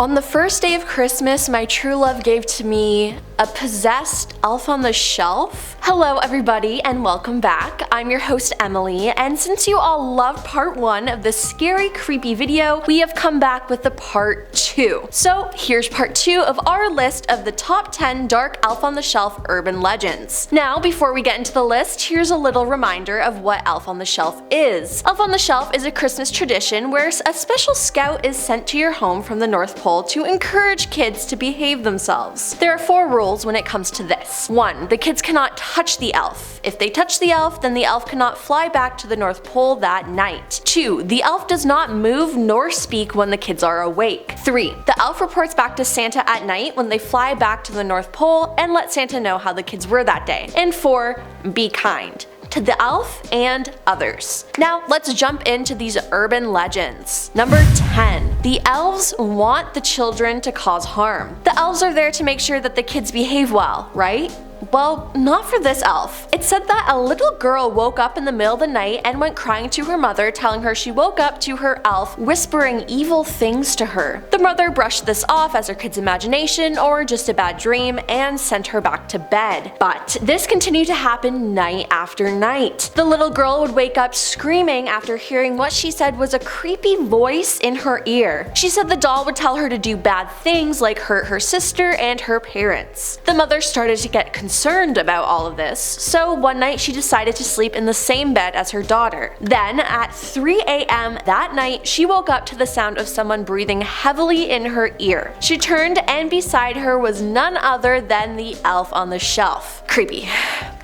On the first day of Christmas, my true love gave to me a possessed elf on the shelf. Hello everybody and welcome back. I'm your host Emily, and since you all loved part 1 of this scary creepy video, we have come back with the part 2. So here's part 2 of our list of the top 10 dark elf on the shelf urban legends. Now before we get into the list, here's a little reminder of what elf on the shelf is. Elf on the shelf is a Christmas tradition where a special scout is sent to your home from the North Pole to encourage kids to behave themselves. There are 4 rules when it comes to this. 1. The kids cannot touch the elf. If they touch the elf, then the elf cannot fly back to the North Pole that night. 2. The elf does not move nor speak when the kids are awake. 3. The elf reports back to Santa at night when they fly back to the North Pole and let Santa know how the kids were that day. And 4. Be kind to the elf and others. Now let's jump into these urban legends. Number 10. The elves want the children to cause harm. The elves are there to make sure that the kids behave well, right? Well, not for this elf. It said that a little girl woke up in the middle of the night and went crying to her mother, telling her she woke up to her elf whispering evil things to her. The mother brushed this off as her kid's imagination or just a bad dream and sent her back to bed. But this continued to happen night after night. The little girl would wake up screaming after hearing what she said was a creepy voice in her ear. She said the doll would tell her to do bad things like hurt her sister and her parents. The mother started to get concerned about all of this, so one night she decided to sleep in the same bed as her daughter. Then at 3 a.m. that night, she woke up to the sound of someone breathing heavily in her ear. She turned and beside her was none other than the elf on the shelf. Creepy.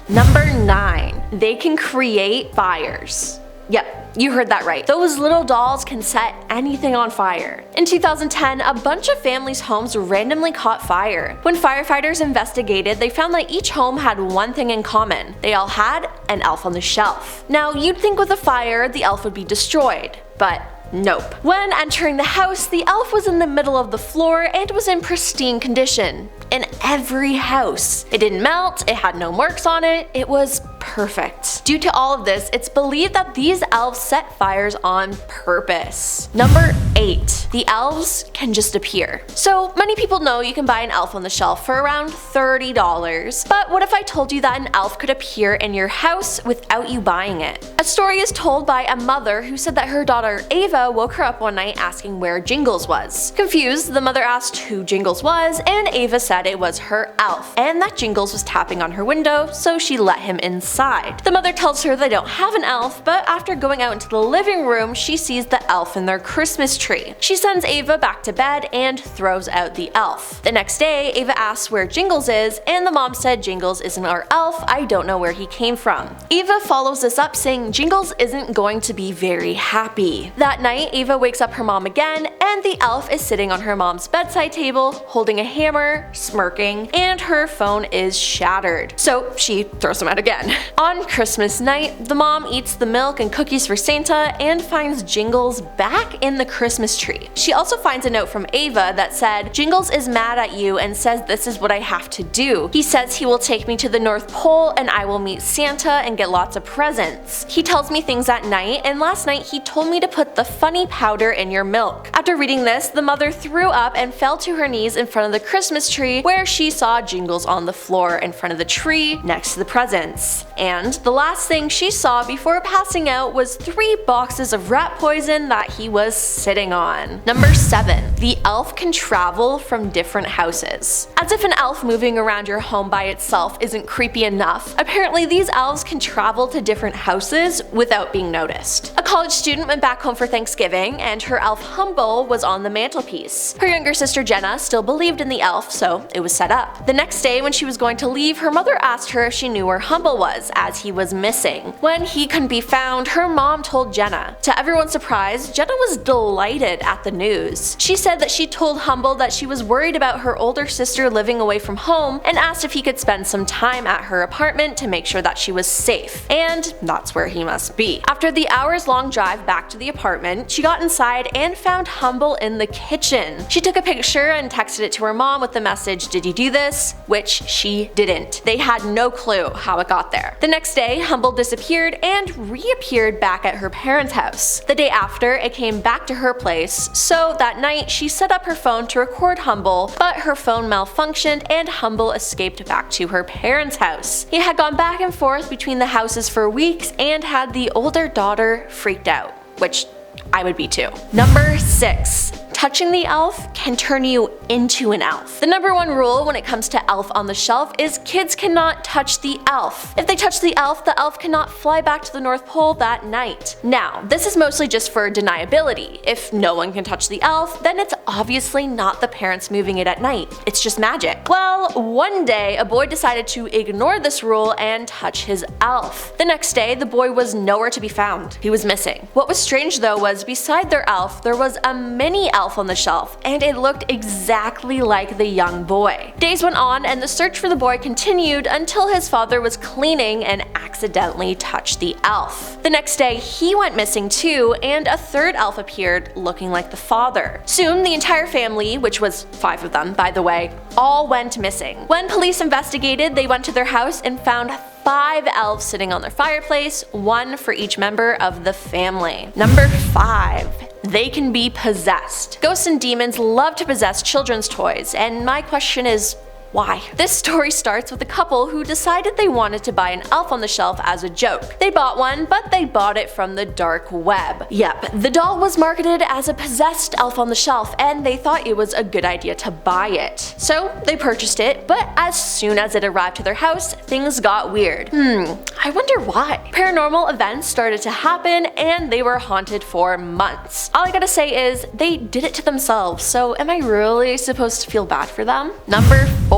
Number 9. They can create fires. Yep, you heard that right. Those little dolls can set anything on fire. In 2010, a bunch of families' homes randomly caught fire. When firefighters investigated, they found that each home had one thing in common. They all had an elf on the shelf. Now, you'd think with a fire, the elf would be destroyed, but nope. When entering the house, the elf was in the middle of the floor and was in pristine condition. In every house. It didn't melt, it had no marks on it, it was perfect. Due to all of this, it's believed that these elves set fires on purpose. Number 8. The elves can just appear. So many people know you can buy an elf on the shelf for around $30, but what if I told you that an elf could appear in your house without you buying it? A story is told by a mother who said that her daughter Ava woke her up one night asking where Jingles was. Confused, the mother asked who Jingles was, and Ava said it was her elf, and that Jingles was tapping on her window, so she let him inside. The mother tells her they don't have an elf, but after going out into the living room, she sees the elf in their Christmas tree. She sends Ava back to bed and throws out the elf. The next day, Ava asks where Jingles is, and the mom said Jingles isn't our elf, I don't know where he came from. Ava follows this up saying Jingles isn't going to be very happy. That night, Ava wakes up her mom again, and the elf is sitting on her mom's bedside table, holding a hammer, smirking, and her phone is shattered. So she throws him out again. On Christmas night, the mom eats the milk and cookies for Santa and finds Jingles back in the Christmas tree. She also finds a note from Ava that said, Jingles is mad at you and says this is what I have to do. He says he will take me to the North Pole and I will meet Santa and get lots of presents. He tells me things at night, and last night he told me to put the funny powder in your milk. After reading this, the mother threw up and fell to her knees in front of the Christmas tree, where she saw Jingles on the floor in front of the tree next to the presents. And the last thing she saw before passing out was 3 boxes of rat poison that he was sitting on. Number 7. The elf can travel from different houses. As if an elf moving around your home by itself isn't creepy enough, apparently these elves can travel to different houses without being noticed. A college student went back home for Thanksgiving and her elf Humble was on the mantelpiece. Her younger sister Jenna still believed in the elf, so it was set up. The next day when she was going to leave, her mother asked her if she knew where Humble was, as he was missing. When he couldn't be found, her mom told Jenna. To everyone's surprise, Jenna was delighted at the news. She said that she told Humble that she was worried about her older sister living away from home and asked if he could spend some time at her apartment to make sure that she was safe. And that's where he must be. After the hours-long drive back to the apartment, she got inside and found Humble in the kitchen. She took a picture and texted it to her mom with the message, "Did you do this?" which she didn't. They had no clue how it got there. The next day, Humble disappeared and reappeared back at her parents' house. The day after, it came back to her place, so that night she set up her phone to record Humble, but her phone malfunctioned and Humble escaped back to her parents' house. He had gone back and forth between the houses for weeks and had the older daughter freaked out, which I would be too. Number 6. Touching the elf can turn you into an elf. The number one rule when it comes to Elf on the Shelf is kids cannot touch the elf. If they touch the elf cannot fly back to the North Pole that night. Now, this is mostly just for deniability. If no one can touch the elf, then it's obviously not the parents moving it at night. It's just magic. Well, one day, a boy decided to ignore this rule and touch his elf. The next day, the boy was nowhere to be found. He was missing. What was strange though was beside their elf, there was a mini elf on the shelf, and it looked exactly like the young boy. Days went on and the search for the boy continued until his father was cleaning and accidentally touched the elf. The next day he went missing too, and a third elf appeared looking like the father. Soon the entire family, which was 5 of them by the way, all went missing. When police investigated, they went to their house and found 5 elves sitting on their fireplace, 1 for each member of the family. Number 5. They can be possessed. Ghosts and demons love to possess children's toys, and my question is, why? This story starts with a couple who decided they wanted to buy an elf on the shelf as a joke. They bought one, but they bought it from the dark web. Yep, the doll was marketed as a possessed elf on the shelf, and they thought it was a good idea to buy it. So they purchased it, but as soon as it arrived to their house, things got weird. I wonder why. Paranormal events started to happen, and they were haunted for months. All I gotta say is, they did it to themselves, so am I really supposed to feel bad for them? Number 4.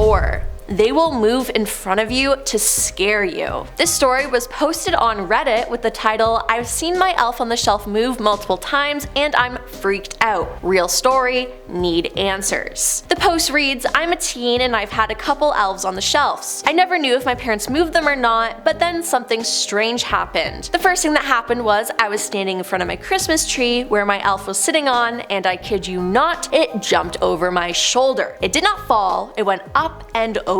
They will move in front of you to scare you. This story was posted on Reddit with the title, "I've seen my elf on the shelf move multiple times and I'm freaked out. Real story, need answers." The post reads, "I'm a teen and I've had a couple elves on the shelves. I never knew if my parents moved them or not, but then something strange happened. The first thing that happened was I was standing in front of my Christmas tree where my elf was sitting on, and I kid you not, it jumped over my shoulder. It did not fall, it went up and over.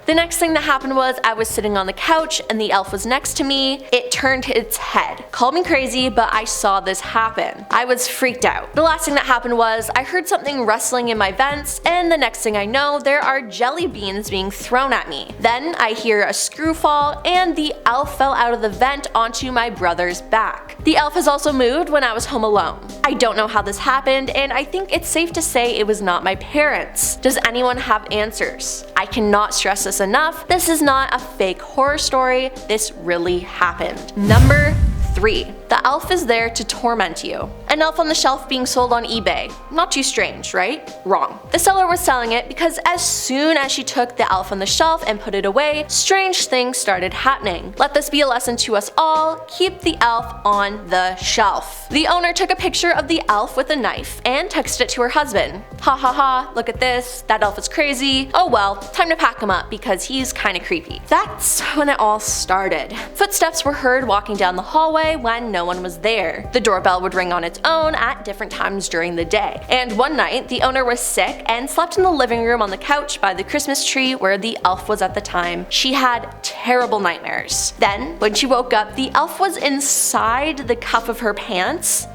The next thing that happened was I was sitting on the couch and the elf was next to me. It turned its head. Call me crazy, but I saw this happen. I was freaked out. The last thing that happened was I heard something rustling in my vents, and the next thing I know, there are jelly beans being thrown at me. Then I hear a screw fall and the elf fell out of the vent onto my brother's back. The elf has also moved when I was home alone. I don't know how this happened, and I think it's safe to say it was not my parents. Does anyone have answers? I cannot stress this enough. This is not a fake horror story. This really happened. Number 3. The elf is there to torment you. An elf on the shelf being sold on eBay. Not too strange, right? Wrong. The seller was selling it because as soon as she took the elf on the shelf and put it away, strange things started happening. Let this be a lesson to us all. Keep the elf on the shelf. The owner took a picture of the elf with a knife and texted it to her husband. Ha ha ha, look at this, that elf is crazy. Oh well, time to pack him up because he's kinda creepy. That's when it all started. Footsteps were heard walking down the hallway when no one was there. The doorbell would ring on its own at different times during the day. And one night, the owner was sick and slept in the living room on the couch by the Christmas tree where the elf was at the time. She had terrible nightmares. Then, when she woke up, the elf was inside the cuff of her pants.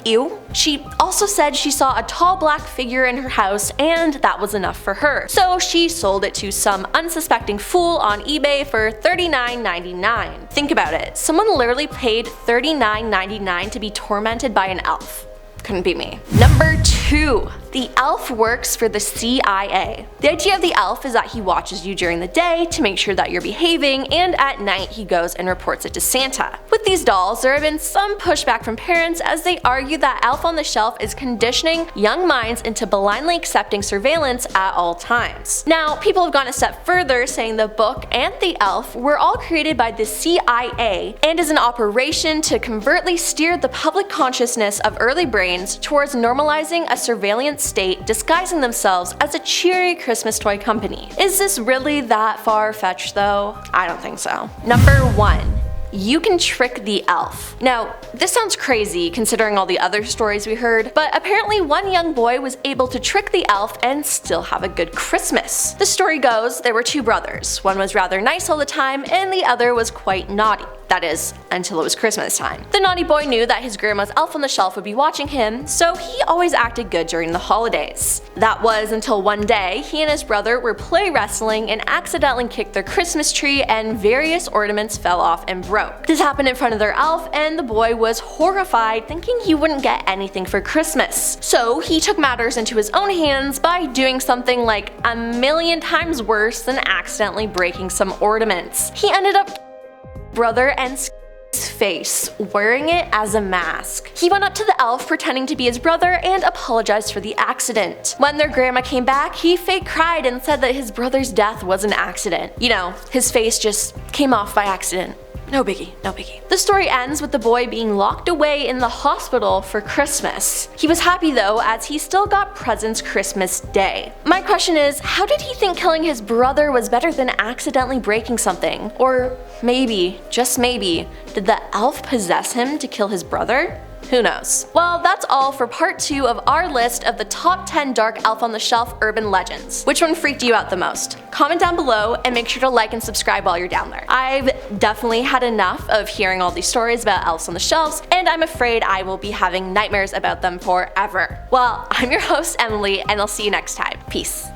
Ew. She also said she saw a tall black figure in her house and that was enough for her. So she sold it to some unsuspecting fool on eBay for $39.99. Think about it. Someone literally paid $39.99 to be tormented by an elf. Couldn't be me. Number 2. The elf works for the CIA. The idea of the elf is that he watches you during the day to make sure that you're behaving, and at night he goes and reports it to Santa. With these dolls, there have been some pushback from parents as they argue that Elf on the Shelf is conditioning young minds into blindly accepting surveillance at all times. Now, people have gone a step further, saying the book and the elf were all created by the CIA and is an operation to covertly steer the public consciousness of early brains towards normalizing a surveillance state, disguising themselves as a cheery Christmas toy company. Is this really that far-fetched though? I don't think so. Number 1. you can trick the elf. Now, this sounds crazy considering all the other stories we heard, but apparently one young boy was able to trick the elf and still have a good Christmas. The story goes, there were two brothers. One was rather nice all the time, and the other was quite naughty. That is, until it was Christmas time. The naughty boy knew that his grandma's elf on the shelf would be watching him, so he always acted good during the holidays. That was until one day, he and his brother were play wrestling and accidentally kicked their Christmas tree and various ornaments fell off and broke. This happened in front of their elf and the boy was horrified, thinking he wouldn't get anything for Christmas. So he took matters into his own hands by doing something like a million times worse than accidentally breaking some ornaments. He ended up brother and his face, wearing it as a mask. He went up to the elf pretending to be his brother and apologized for the accident. When their grandma came back, he fake cried and said that his brother's death was an accident. You know, his face just came off by accident. No biggie, no biggie. The story ends with the boy being locked away in the hospital for Christmas. He was happy though, as he still got presents Christmas Day. My question is, how did he think killing his brother was better than accidentally breaking something? Or maybe, just maybe, did the elf possess him to kill his brother? Who knows? Well, that's all for part 2 of our list of the top 10 dark elf on the shelf urban legends. Which one freaked you out the most? Comment down below and make sure to like and subscribe while you're down there. I've definitely had enough of hearing all these stories about elves on the shelves, and I'm afraid I will be having nightmares about them forever. Well, I'm your host Emily, and I'll see you next time. Peace.